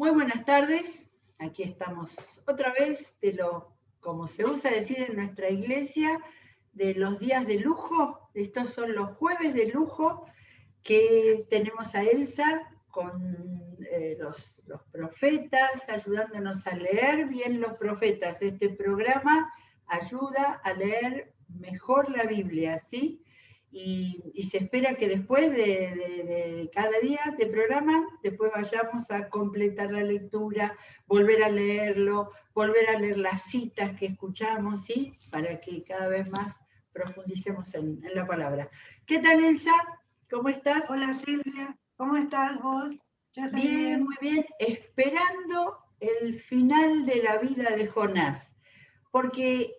Muy buenas tardes, aquí estamos otra vez como se usa decir en nuestra iglesia, de los días de lujo. Estos son los jueves de lujo que tenemos a Elsa con los profetas, ayudándonos a leer bien los profetas. Este programa ayuda a leer mejor la Biblia, ¿sí? Y se espera que después de cada día de programa, después vayamos a completar la lectura, volver a leerlo, volver a leer las citas que escuchamos, ¿sí? Para que cada vez más profundicemos en la palabra. ¿Qué tal, Elsa? ¿Cómo estás? Hola Silvia, ¿cómo estás vos? Yo estoy Bien, muy bien. Esperando el final de la vida de Jonás. Porque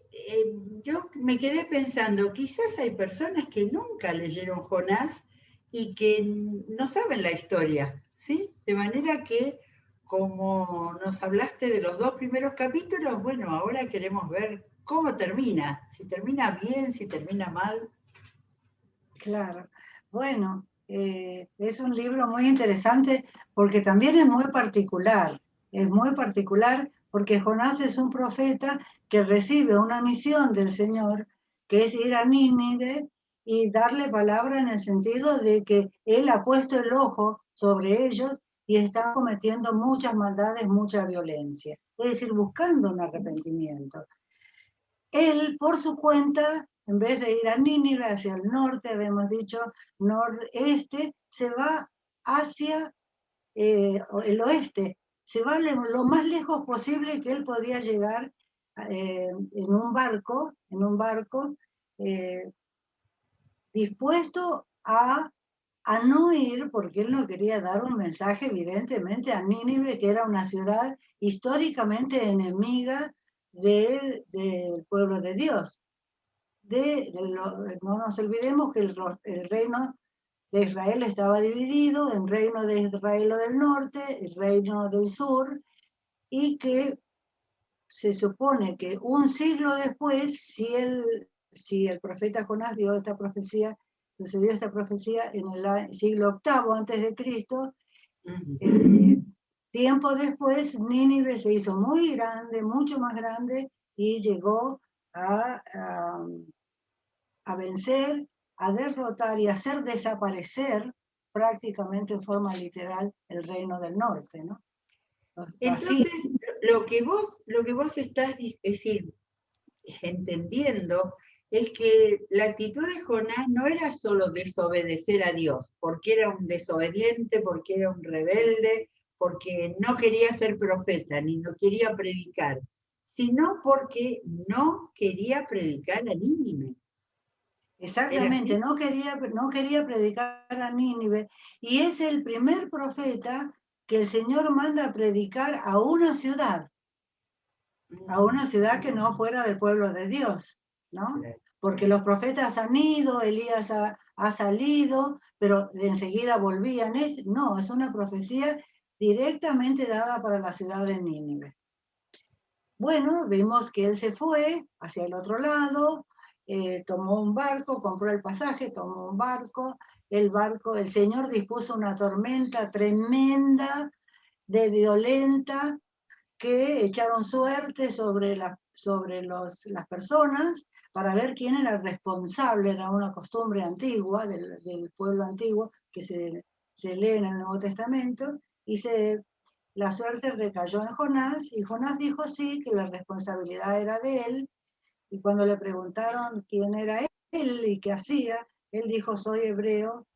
yo me quedé pensando, quizás hay personas que nunca leyeron Jonás y que no saben la historia, ¿sí? De manera que, como nos hablaste de los 2 primeros capítulos, bueno, ahora queremos ver cómo termina, si termina bien, si termina mal. Claro. Bueno, es un libro muy interesante porque también es muy particular. Es muy particular porque Jonás es un profeta que recibe una misión del Señor, que es ir a Nínive y darle palabra en el sentido de que Él ha puesto el ojo sobre ellos y están cometiendo muchas maldades, mucha violencia. Es decir, buscando un arrepentimiento. Él, por su cuenta, en vez de ir a Nínive, hacia el norte, habíamos dicho noreste, se va hacia el oeste, se va lo más lejos posible que él podía llegar en un barco eh, dispuesto a no ir, porque él no quería dar un mensaje evidentemente a Nínive, que era una ciudad históricamente enemiga del pueblo de Dios. No nos olvidemos que el reino de Israel estaba dividido en reino de Israel del norte, el reino del sur, y que se supone que un siglo después, si el profeta Jonás dio esta profecía, sucedió esta profecía en el siglo VIII antes de Cristo, tiempo después Nínive se hizo muy grande, mucho más grande, y llegó a vencer, a derrotar y hacer desaparecer prácticamente en forma literal el reino del norte, ¿no? Así. Entonces, lo que vos estás entendiendo es que la actitud de Jonás no era solo desobedecer a Dios, porque era un desobediente, porque era un rebelde, porque no quería ser profeta, ni no quería predicar, sino porque no quería predicar a Nínive. ¿Era Exactamente, así? no quería predicar a Nínive, y es el primer profeta que el Señor manda a predicar a una ciudad que no fuera del pueblo de Dios, ¿no? Porque los profetas han ido, Elías ha salido, pero enseguida volvían. No, es una profecía directamente dada para la ciudad de Nínive. Bueno, vimos que él se fue hacia el otro lado, tomó un barco, compró el pasaje, tomó un barco, el Señor dispuso una tormenta tremenda, de violenta, que echaron suerte sobre las personas para ver quién era el responsable. Era una costumbre antigua del pueblo antiguo que se lee en el Nuevo Testamento, y la suerte recayó en Jonás, y Jonás dijo sí, que la responsabilidad era de él, y cuando le preguntaron quién era él y qué hacía, él dijo: soy hebreo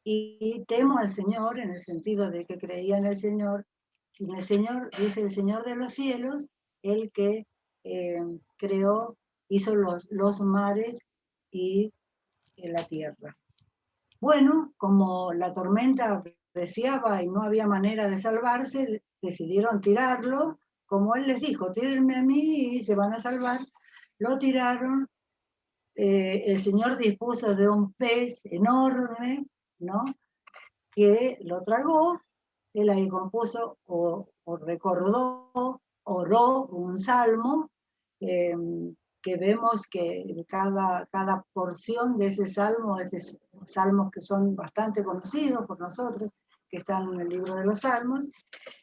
y temo al Señor, en el sentido de que creía en el Señor, y el Señor, dice el Señor de los cielos, el que creó, hizo los mares y la tierra. Bueno, como la tormenta apreciaba y no había manera de salvarse, decidieron tirarlo, como él les dijo: tírenme a mí y se van a salvar. Lo tiraron, el Señor dispuso de un pez enorme, ¿no?, que lo tragó. Él ahí compuso o recordó, oró un salmo, eh, que vemos que cada porción de ese salmo es de salmos que son bastante conocidos por nosotros, que están en el libro de los Salmos,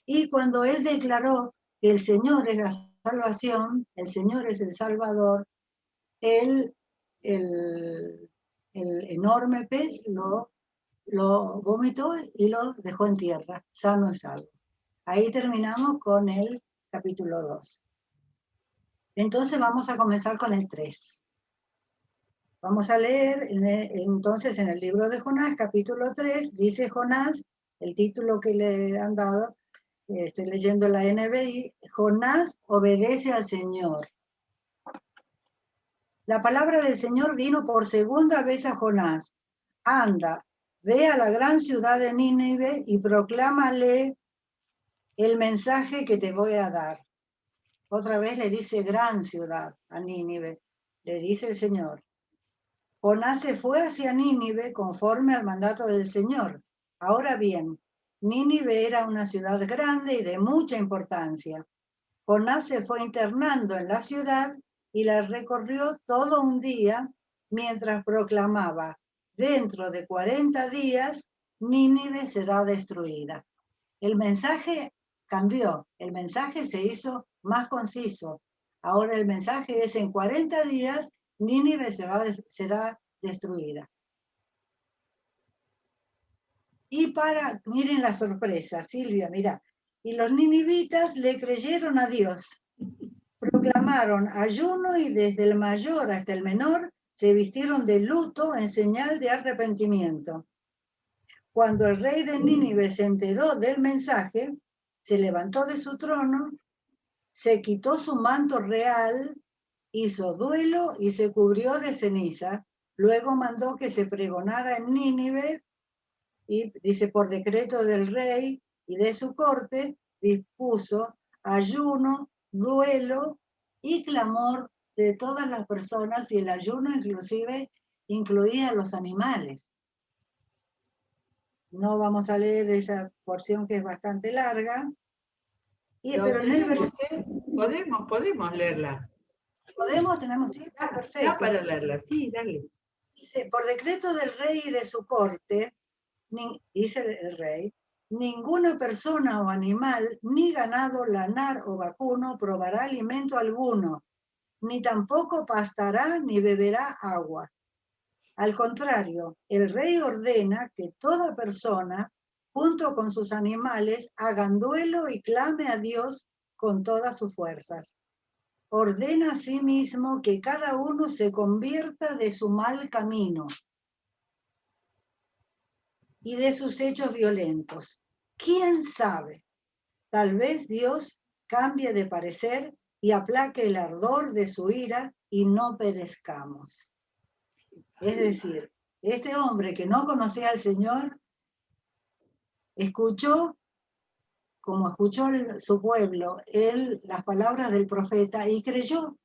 y cuando él declaró que el Señor es la salvación, el Señor es el Salvador, el enorme pez lo vomitó y lo dejó en tierra, sano y salvo. Ahí terminamos con el capítulo 2. Entonces vamos a comenzar con el 3. Vamos a leer entonces en el libro de Jonás, capítulo 3, dice Jonás, el título que le han dado, estoy leyendo la NBI, Jonás obedece al Señor. La palabra del Señor vino por segunda vez a Jonás. Anda, ve a la gran ciudad de Nínive y proclámale el mensaje que te voy a dar. Otra vez le dice gran ciudad a Nínive, le dice el Señor. Jonás se fue hacia Nínive conforme al mandato del Señor. Ahora bien, Nínive era una ciudad grande y de mucha importancia. Jonás se fue internando en la ciudad y la recorrió todo un día mientras proclamaba, dentro de 40 días, Nínive será destruida. El mensaje cambió, el mensaje se hizo más conciso. Ahora el mensaje es en 40 días, Nínive será destruida. Y miren la sorpresa, Silvia, mira. Y los ninivitas le creyeron a Dios. Proclamaron ayuno y desde el mayor hasta el menor se vistieron de luto en señal de arrepentimiento. Cuando el rey de Nínive se enteró del mensaje, se levantó de su trono, se quitó su manto real, hizo duelo y se cubrió de ceniza. Luego mandó que se pregonara en Nínive y dice, por decreto del rey y de su corte, dispuso ayuno, duelo y clamor de todas las personas, y el ayuno inclusive incluía a los animales. No vamos a leer esa porción que es bastante larga. Pero en el podemos leerla. Tenemos tiempo, perfecto. Ya para leerla, sí, dale. Dice, por decreto del rey y de su corte, dice el rey, ninguna persona o animal, ni ganado, lanar o vacuno, probará alimento alguno, ni tampoco pastará ni beberá agua. Al contrario, el rey ordena que toda persona, junto con sus animales, hagan duelo y clame a Dios con todas sus fuerzas. Ordena asimismo que cada uno se convierta de su mal camino y de sus hechos violentos. ¿Quién sabe? Tal vez Dios cambie de parecer y aplaque el ardor de su ira y no perezcamos. Es decir, este hombre que no conocía al Señor, escuchó, como escuchó su pueblo, las palabras del profeta y creyó,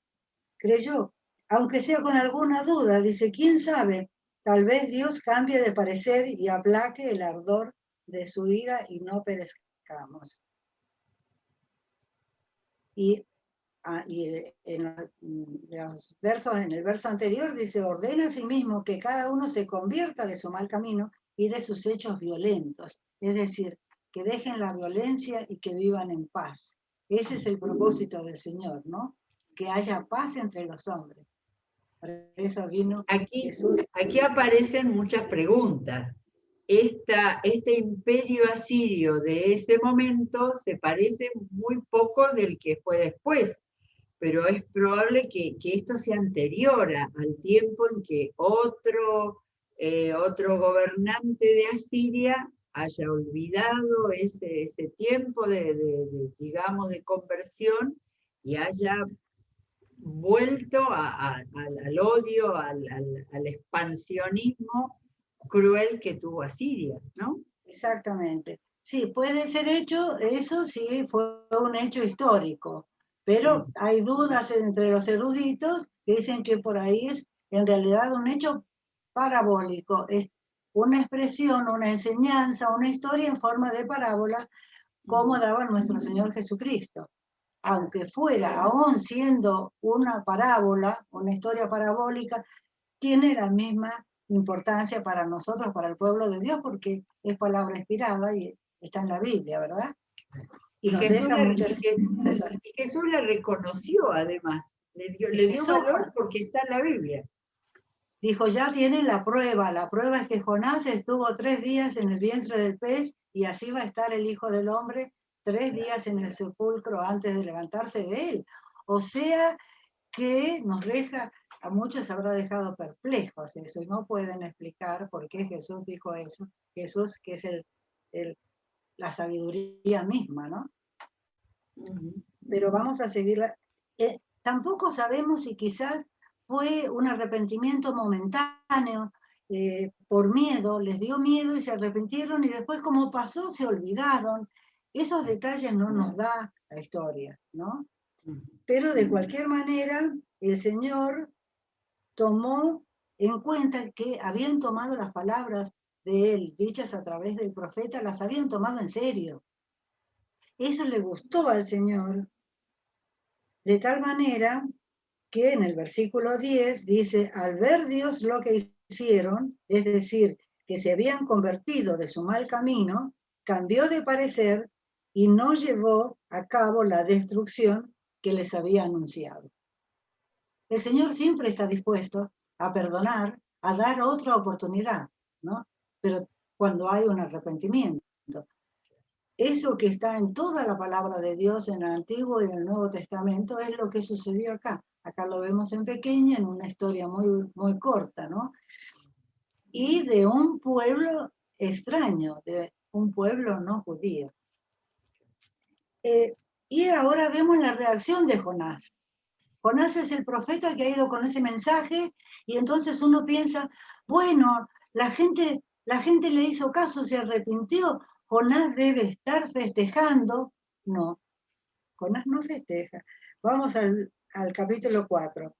aunque sea con alguna duda, dice, ¿quién sabe? Tal vez Dios cambie de parecer y aplaque el ardor de su ira y no perezcamos. Y en el verso anterior dice, ordena a sí mismo que cada uno se convierta de su mal camino y de sus hechos violentos. Es decir, que dejen la violencia y que vivan en paz. Ese es el propósito del Señor, ¿no? Que haya paz entre los hombres. Por eso vino Jesús. Aquí aparecen muchas preguntas. Este imperio asirio de ese momento se parece muy poco del que fue después, pero es probable que esto sea anterior al tiempo en que otro gobernante de Asiria haya olvidado ese tiempo digamos, de conversión y haya vuelto al odio, al expansionismo cruel que tuvo Asiria, ¿no? Exactamente. Sí, puede ser hecho, eso sí fue un hecho histórico, pero hay dudas entre los eruditos que dicen que por ahí es en realidad un hecho parabólico, es una expresión, una enseñanza, una historia en forma de parábola, como daba nuestro Señor Jesucristo. Aunque fuera, aún siendo una parábola, una historia parabólica, tiene la misma importancia para nosotros, para el pueblo de Dios, porque es palabra inspirada y está en la Biblia, ¿verdad? Y Y nos Jesús, deja muchas cosas. y Jesús la reconoció además, Y le dio Jesús valor porque está en la Biblia. dijo, ya tienen la prueba es que Jonás estuvo 3 días en el vientre del pez y así va a estar el Hijo del Hombre 3 días en el sepulcro antes de levantarse de él. O sea que nos deja, a muchos habrá dejado perplejos eso, y no pueden explicar por qué Jesús dijo eso. Jesús, que es la sabiduría misma, ¿no? Pero vamos a seguirla. Tampoco sabemos si quizás fue un arrepentimiento momentáneo, por miedo, les dio miedo y se arrepintieron y después como pasó se olvidaron. Esos detalles no nos da la historia, ¿no? Pero de cualquier manera, el Señor tomó en cuenta que habían tomado las palabras de él, dichas a través del profeta, las habían tomado en serio. Eso le gustó al Señor, de tal manera que en el versículo 10 dice, al ver Dios lo que hicieron, es decir, que se habían convertido de su mal camino, cambió de parecer y no llevó a cabo la destrucción que les había anunciado. El Señor siempre está dispuesto a perdonar, a dar otra oportunidad, ¿no? Pero cuando hay un arrepentimiento. Eso que está en toda la palabra de Dios, en el Antiguo y en el Nuevo Testamento, es lo que sucedió acá. Acá lo vemos en pequeño, en una historia muy, muy corta, ¿no? Y de un pueblo extraño, de un pueblo no judío. Y ahora vemos la reacción de Jonás. Jonás es el profeta que ha ido con ese mensaje y entonces uno piensa, bueno, la gente le hizo caso, se arrepintió, Jonás debe estar festejando. No, Jonás no festeja. Vamos al capítulo 4.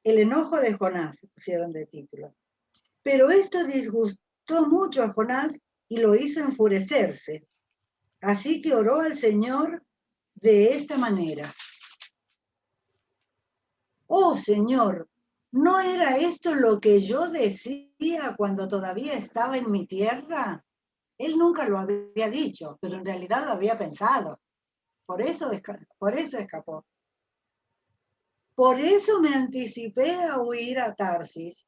El enojo de Jonás, pusieron de título. Pero esto disgustó mucho a Jonás y lo hizo enfurecerse. Así que oró al Señor de esta manera. Oh Señor, ¿no era esto lo que yo decía cuando todavía estaba en mi tierra? Él nunca lo había dicho, pero en realidad lo había pensado. Por eso escapó. Por eso me anticipé a huir a Tarsis,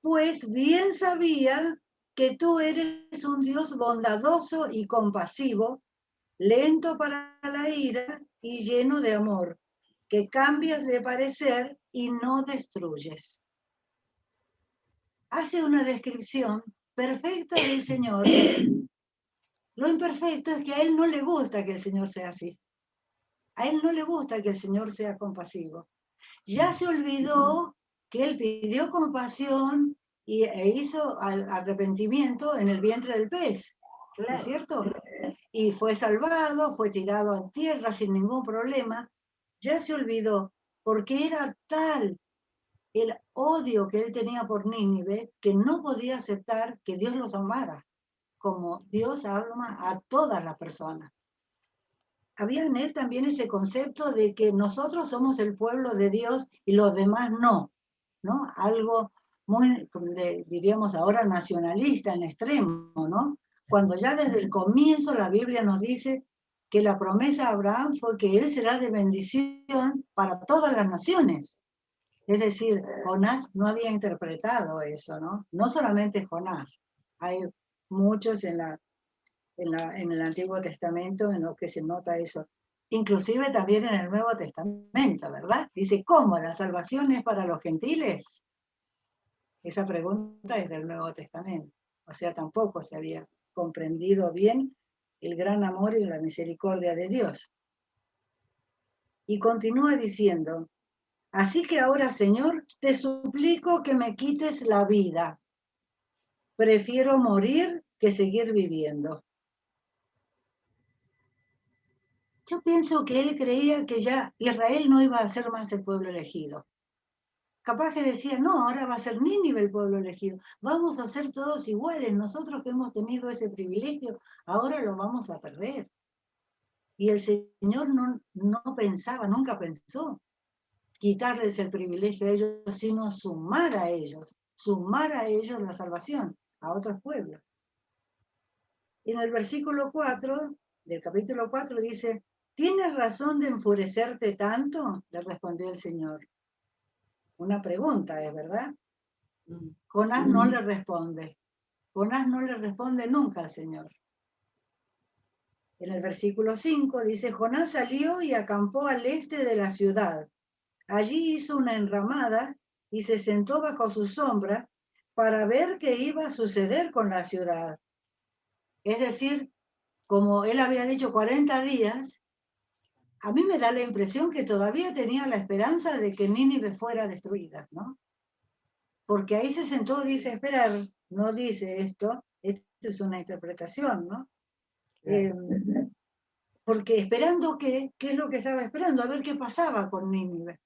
pues bien sabía que tú eres un Dios bondadoso y compasivo, lento para la ira y lleno de amor, que cambias de parecer y no destruyes. Hace una descripción perfecta del Señor. Lo imperfecto es que a él no le gusta que el Señor sea así. A él no le gusta que el Señor sea compasivo. Ya se olvidó que él pidió compasión e hizo arrepentimiento en el vientre del pez, ¿no es cierto? Y fue salvado, fue tirado a tierra sin ningún problema. Ya se olvidó, porque era tal el odio que él tenía por Nínive que no podía aceptar que Dios los amara, como Dios ama a todas las personas. Había en él también ese concepto de que nosotros somos el pueblo de Dios y los demás no, ¿no? Algo muy, diríamos ahora, nacionalista en extremo, ¿no? Cuando ya desde el comienzo la Biblia nos dice que la promesa a Abraham fue que él será de bendición para todas las naciones. Es decir, Jonás no había interpretado eso, ¿no? No solamente Jonás, hay muchos en el Antiguo Testamento en los que se nota eso. Inclusive también en el Nuevo Testamento, ¿verdad? Dice, ¿cómo? ¿La salvación es para los gentiles? Esa pregunta es del Nuevo Testamento. O sea, tampoco se había comprendido bien el gran amor y la misericordia de Dios. Y continúa diciendo, así que ahora, Señor, te suplico que me quites la vida. Prefiero morir que seguir viviendo. Yo pienso que él creía que ya Israel no iba a ser más el pueblo elegido. Capaz que decía, no, ahora va a ser Nínive el pueblo elegido. Vamos a ser todos iguales. Nosotros que hemos tenido ese privilegio, ahora lo vamos a perder. Y el Señor no pensaba, nunca pensó quitarles el privilegio a ellos, sino sumar a ellos la salvación a otros pueblos. En el versículo 4 del capítulo 4 dice, ¿tienes razón de enfurecerte tanto? Le respondió el Señor. Una pregunta, ¿es verdad? Jonás no le responde. Jonás no le responde nunca al Señor. En el versículo 5 dice, Jonás salió y acampó al este de la ciudad. Allí hizo una enramada y se sentó bajo su sombra para ver qué iba a suceder con la ciudad. Es decir, como él había dicho 40 días, a mí me da la impresión que todavía tenía la esperanza de que Nínive fuera destruida, ¿no? Porque ahí se sentó, dice, esperar, no dice esto es una interpretación, ¿no? Porque esperando ¿qué es lo que estaba esperando? A ver qué pasaba con Nínive.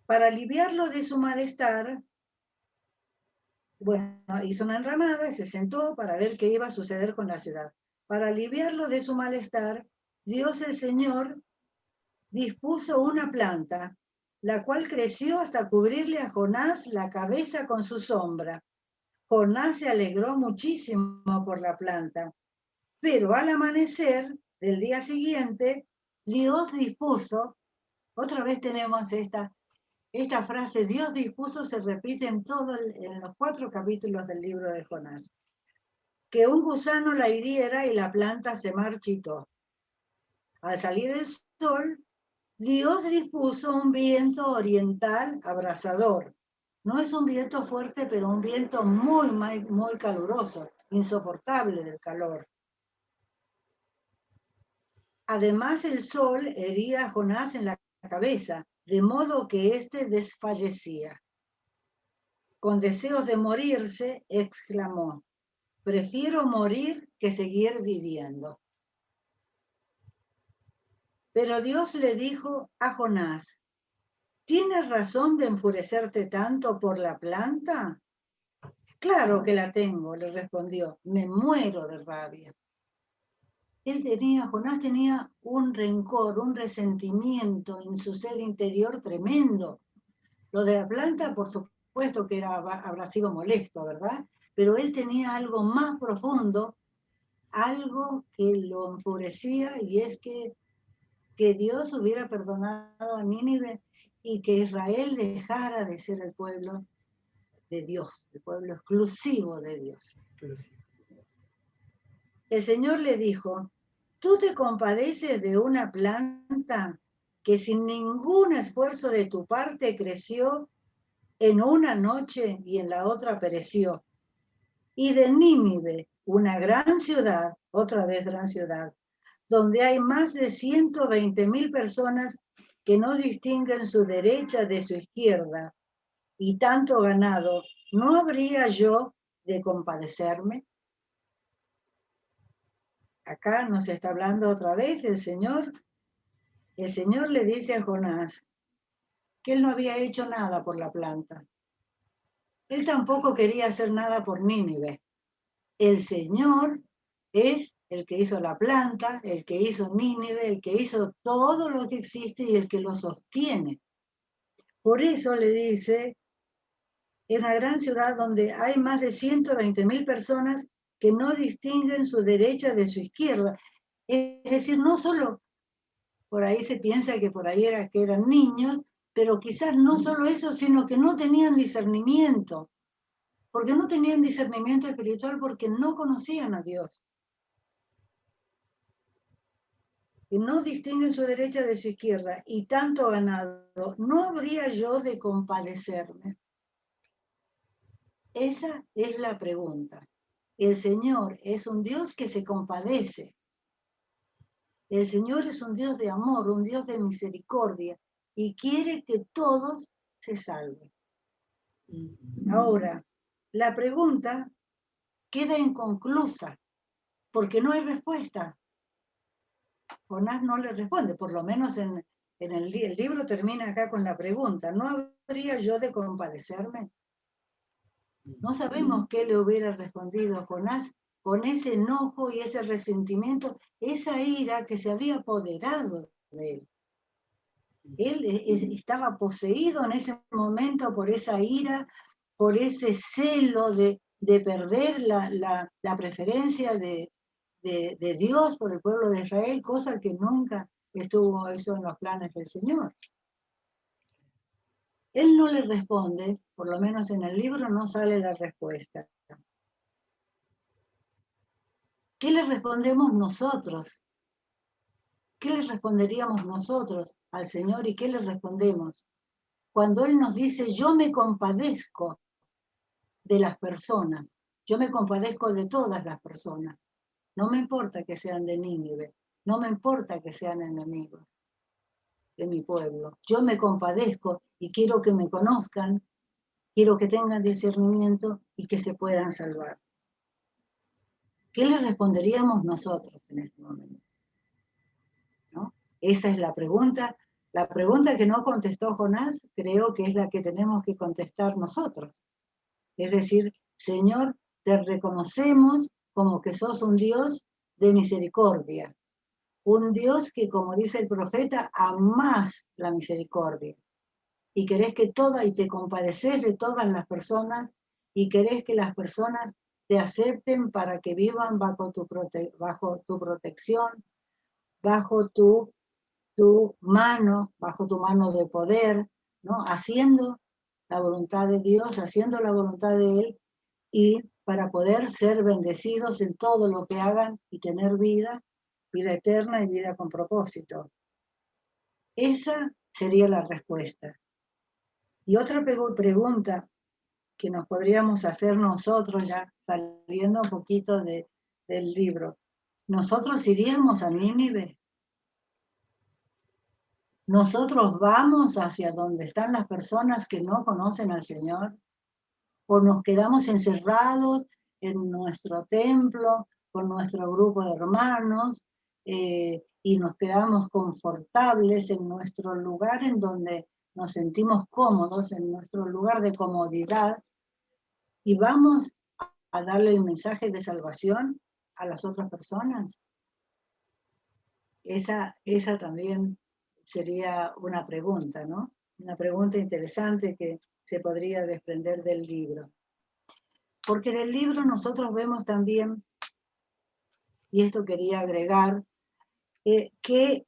Para aliviarlo de su malestar, bueno, hizo una enramada y se sentó para ver qué iba a suceder con la ciudad. Para aliviarlo de su malestar, Dios el Señor dispuso una planta, la cual creció hasta cubrirle a Jonás la cabeza con su sombra. Jonás se alegró muchísimo por la planta, pero al amanecer del día siguiente, Dios dispuso, otra vez tenemos esta frase, Dios dispuso, se repite en los 4 capítulos del libro de Jonás, que un gusano la hiriera y la planta se marchitó. Al salir el sol, Dios dispuso un viento oriental abrasador. No es un viento fuerte, pero un viento muy caluroso, insoportable del calor. Además, el sol hería a Jonás en la cabeza, de modo que éste desfallecía. Con deseos de morirse, exclamó, prefiero morir que seguir viviendo. Pero Dios le dijo a Jonás, ¿tienes razón de enfurecerte tanto por la planta? Claro que la tengo, le respondió, me muero de rabia. Jonás tenía un rencor, un resentimiento en su ser interior tremendo. Lo de la planta, por supuesto que habrá sido molesto, ¿verdad? Pero él tenía algo más profundo, algo que lo enfurecía, y es que Dios hubiera perdonado a Nínive y que Israel dejara de ser el pueblo de Dios, el pueblo exclusivo de Dios. El Señor le dijo, ¿tú te compadeces de una planta que sin ningún esfuerzo de tu parte creció en una noche y en la otra pereció? Y de Nínive, una gran ciudad, otra vez gran ciudad, donde hay más de 120,000 personas que no distinguen su derecha de su izquierda, y tanto ganado, ¿no habría yo de compadecerme? Acá nos está hablando otra vez el Señor. El Señor le dice a Jonás que él no había hecho nada por la planta. Él tampoco quería hacer nada por Nínive. El Señor es el que hizo la planta, el que hizo Nínive, el que hizo todo lo que existe y el que lo sostiene. Por eso le dice, en una gran ciudad donde hay más de 120,000 personas que no distinguen su derecha de su izquierda. Es decir, no solo por ahí se piensa que por ahí que eran niños, pero quizás no solo eso, sino que no tenían discernimiento. Porque no tenían discernimiento espiritual porque no conocían a Dios. Y no distinguen su derecha de su izquierda, y tanto ganado, ¿no habría yo de compadecerme? Esa es la pregunta. El Señor es un Dios que se compadece. El Señor es un Dios de amor, un Dios de misericordia, y quiere que todos se salven. Ahora, la pregunta queda inconclusa, porque no hay respuesta. Jonás no le responde, por lo menos en el libro termina acá con la pregunta, ¿no habría yo de compadecerme? No sabemos qué le hubiera respondido a Jonás con ese enojo y ese resentimiento, esa ira que se había apoderado de él. Él estaba poseído en ese momento por esa ira, por ese celo de de perder la preferencia de Dios por el pueblo de Israel, cosa que nunca estuvo eso en los planes del Señor. Él no le responde, por lo menos en el libro no sale la respuesta. ¿Qué le respondemos nosotros? ¿Qué le responderíamos nosotros al Señor y qué le respondemos? Cuando Él nos dice, yo me compadezco de las personas, yo me compadezco de todas las personas, no me importa que sean de Nínive, no me importa que sean enemigos de mi pueblo, yo me compadezco y quiero que me conozcan, quiero que tengan discernimiento y que se puedan salvar. ¿Qué le responderíamos nosotros en este momento? ¿No? Esa es la pregunta. La pregunta que no contestó Jonás, creo que es la que tenemos que contestar nosotros. Es decir, Señor, te reconocemos como que sos un Dios de misericordia, un Dios que, como dice el profeta, amás la misericordia y querés que y te compadeces de todas las personas y querés que las personas te acepten para que vivan bajo tu protección, bajo tu mano, bajo tu mano de poder, ¿no? Haciendo la voluntad de Dios, haciendo la voluntad de Él, y para poder ser bendecidos en todo lo que hagan y tener vida eterna y vida con propósito. Esa sería la respuesta. Y otra pregunta que nos podríamos hacer nosotros, ya saliendo un poquito del libro, ¿nosotros iríamos a Nínive? ¿Nosotros vamos hacia donde están las personas que no conocen al Señor? ¿O nos quedamos encerrados en nuestro templo, con nuestro grupo de hermanos, y nos quedamos confortables en nuestro lugar en donde nos sentimos cómodos, en nuestro lugar de comodidad, y vamos a darle el mensaje de salvación a las otras personas? Esa también sería una pregunta, ¿no? Una pregunta interesante que se podría desprender del libro. Porque en el libro nosotros vemos también, y esto quería agregar, que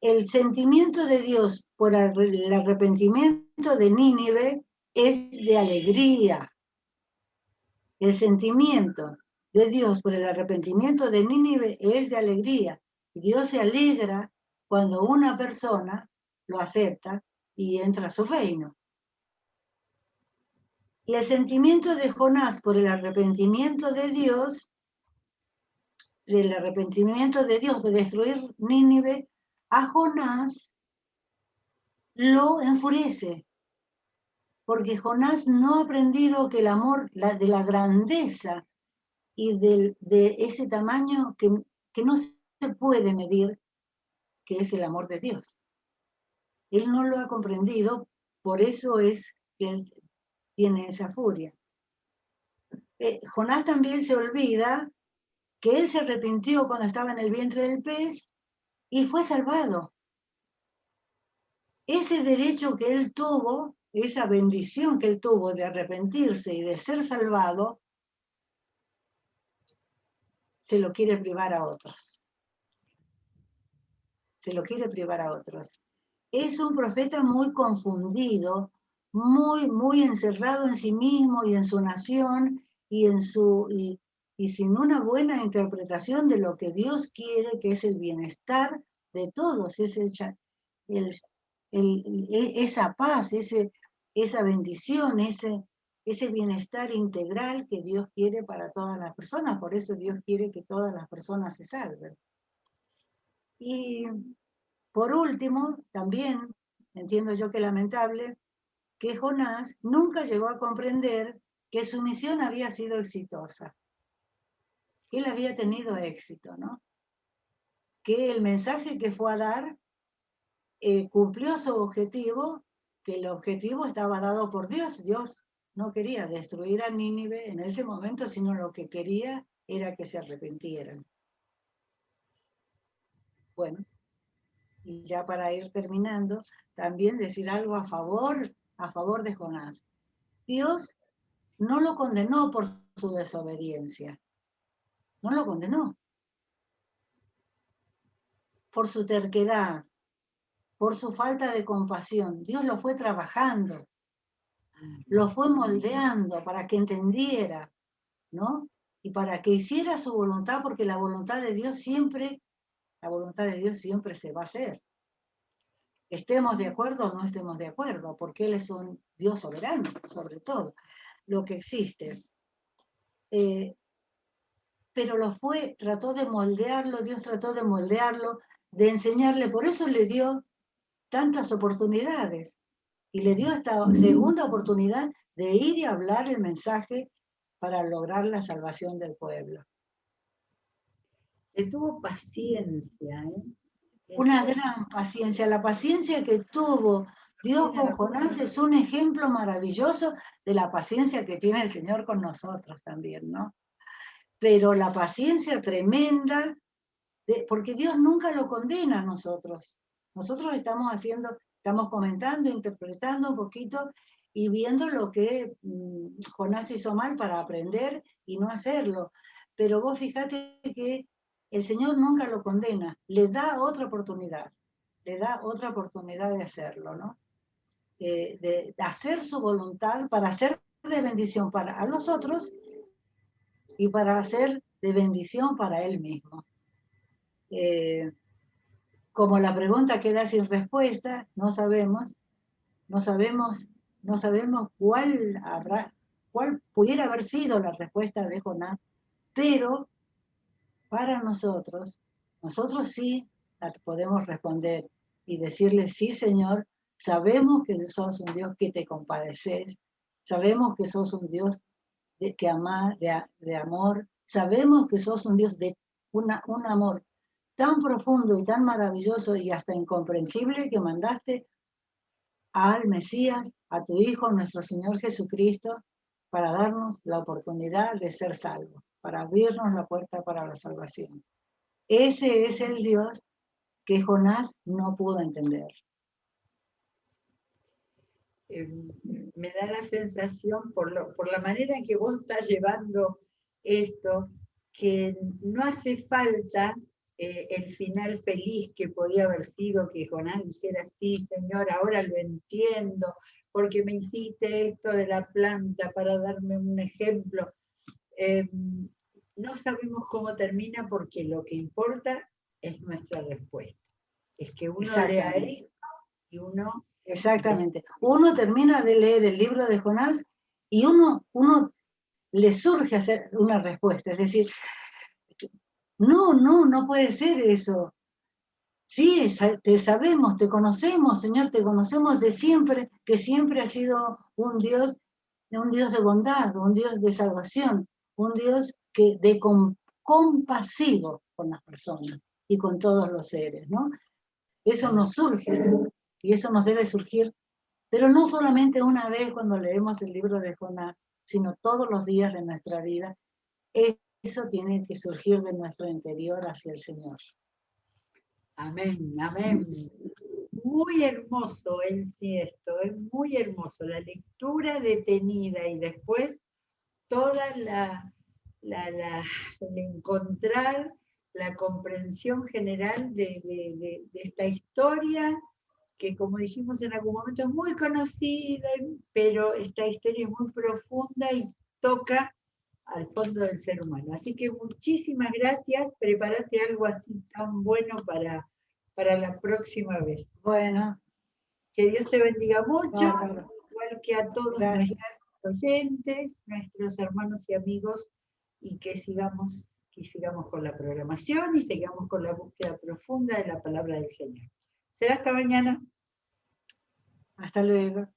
el sentimiento de Dios por el arrepentimiento de Nínive es de alegría. El sentimiento de Dios por el arrepentimiento de Nínive es de alegría. Dios se alegra cuando una persona lo acepta y entra a su reino. Y el sentimiento de Jonás por el arrepentimiento de Dios, del arrepentimiento de Dios de destruir Nínive, a Jonás lo enfurece, porque Jonás no ha aprendido que el amor de la grandeza y de ese tamaño que no se puede medir, que es el amor de Dios. Él no lo ha comprendido, por eso es que él tiene esa furia. Jonás también se olvida que él se arrepintió cuando estaba en el vientre del pez y fue salvado. Ese derecho que él tuvo, esa bendición que él tuvo de arrepentirse y de ser salvado, se lo quiere privar a otros. Se lo quiere privar a otros. Es un profeta muy confundido, muy encerrado en sí mismo y en su nación y sin una buena interpretación de lo que Dios quiere, que es el bienestar de todos, es esa paz, esa bendición, ese bienestar integral que Dios quiere para todas las personas. Por eso Dios quiere que todas las personas se salven. Y por último, también entiendo yo que lamentable, que Jonás nunca llegó a comprender que su misión había sido exitosa, que él había tenido éxito, ¿no? Que el mensaje que fue a dar cumplió su objetivo, que el objetivo estaba dado por Dios. Dios no quería destruir a Nínive en ese momento, sino lo que quería era que se arrepintieran. Bueno, y ya para ir terminando, también decir algo a favor de Jonás. Dios no lo condenó por su desobediencia. No lo condenó. Por su terquedad, por su falta de compasión. Dios lo fue trabajando, lo fue moldeando para que entendiera, ¿no? Y para que hiciera su voluntad, porque la voluntad de Dios siempre se va a hacer. Estemos de acuerdo o no estemos de acuerdo, porque Él es un Dios soberano, sobre todo, lo que existe. Pero trató de moldearlo, Dios trató de moldearlo, de enseñarle, por eso le dio tantas oportunidades, y le dio esta segunda oportunidad de ir y hablar el mensaje para lograr la salvación del pueblo. Le tuvo paciencia, Una gran paciencia, la paciencia que tuvo Dios con Jonás es un ejemplo maravilloso de la paciencia que tiene el Señor con nosotros también, ¿no? Pero la paciencia tremenda, porque Dios nunca lo condena a nosotros. Nosotros estamos comentando, interpretando un poquito y viendo lo que Jonás hizo mal para aprender y no hacerlo. Pero vos fíjate que el Señor nunca lo condena, le da otra oportunidad de hacerlo, ¿no? De hacer su voluntad para hacer de bendición a los otros y para hacer de bendición para Él mismo. Como la pregunta queda sin respuesta, no sabemos cuál pudiera haber sido la respuesta de Jonás, pero para nosotros sí la podemos responder y decirle, sí, Señor, sabemos que sos un Dios que te compadeces, sabemos que sos un Dios que ama, de amor, sabemos que sos un Dios de un amor tan profundo y tan maravilloso y hasta incomprensible que mandaste al Mesías, a tu Hijo, nuestro Señor Jesucristo, para darnos la oportunidad de ser salvos, para abrirnos la puerta para la salvación. Ese es el Dios que Jonás no pudo entender. Me da la sensación, por la manera en que vos estás llevando esto, que no hace falta el final feliz que podía haber sido que Jonás dijera, sí, Señor, ahora lo entiendo, porque me hiciste esto de la planta para darme un ejemplo. No sabemos cómo termina porque lo que importa es nuestra respuesta. Es que uno lea esto y uno... Exactamente. Uno termina de leer el libro de Jonás y uno le surge hacer una respuesta. Es decir, no puede ser eso. Sí, te sabemos, te conocemos, Señor, te conocemos de siempre, que siempre has sido un Dios de bondad, un Dios de salvación, un Dios compasivo con las personas y con todos los seres, ¿no? Eso nos surge y eso nos debe surgir, pero no solamente una vez cuando leemos el libro de Jonás, sino todos los días de nuestra vida. Eso tiene que surgir de nuestro interior hacia el Señor. Amén, amén. Muy hermoso en sí esto, es muy hermoso. La lectura detenida y después toda el encontrar la comprensión general de esta historia que, como dijimos en algún momento, es muy conocida, pero esta historia es muy profunda y toca al fondo del ser humano. Así que muchísimas gracias. Prepárate algo así tan bueno para la próxima vez. Bueno. Que Dios te bendiga mucho, Bárbaro. igual que a todos nuestros oyentes, nuestros hermanos y amigos, y que sigamos con la programación y sigamos con la búsqueda profunda de la palabra del Señor. Será hasta mañana. Hasta luego.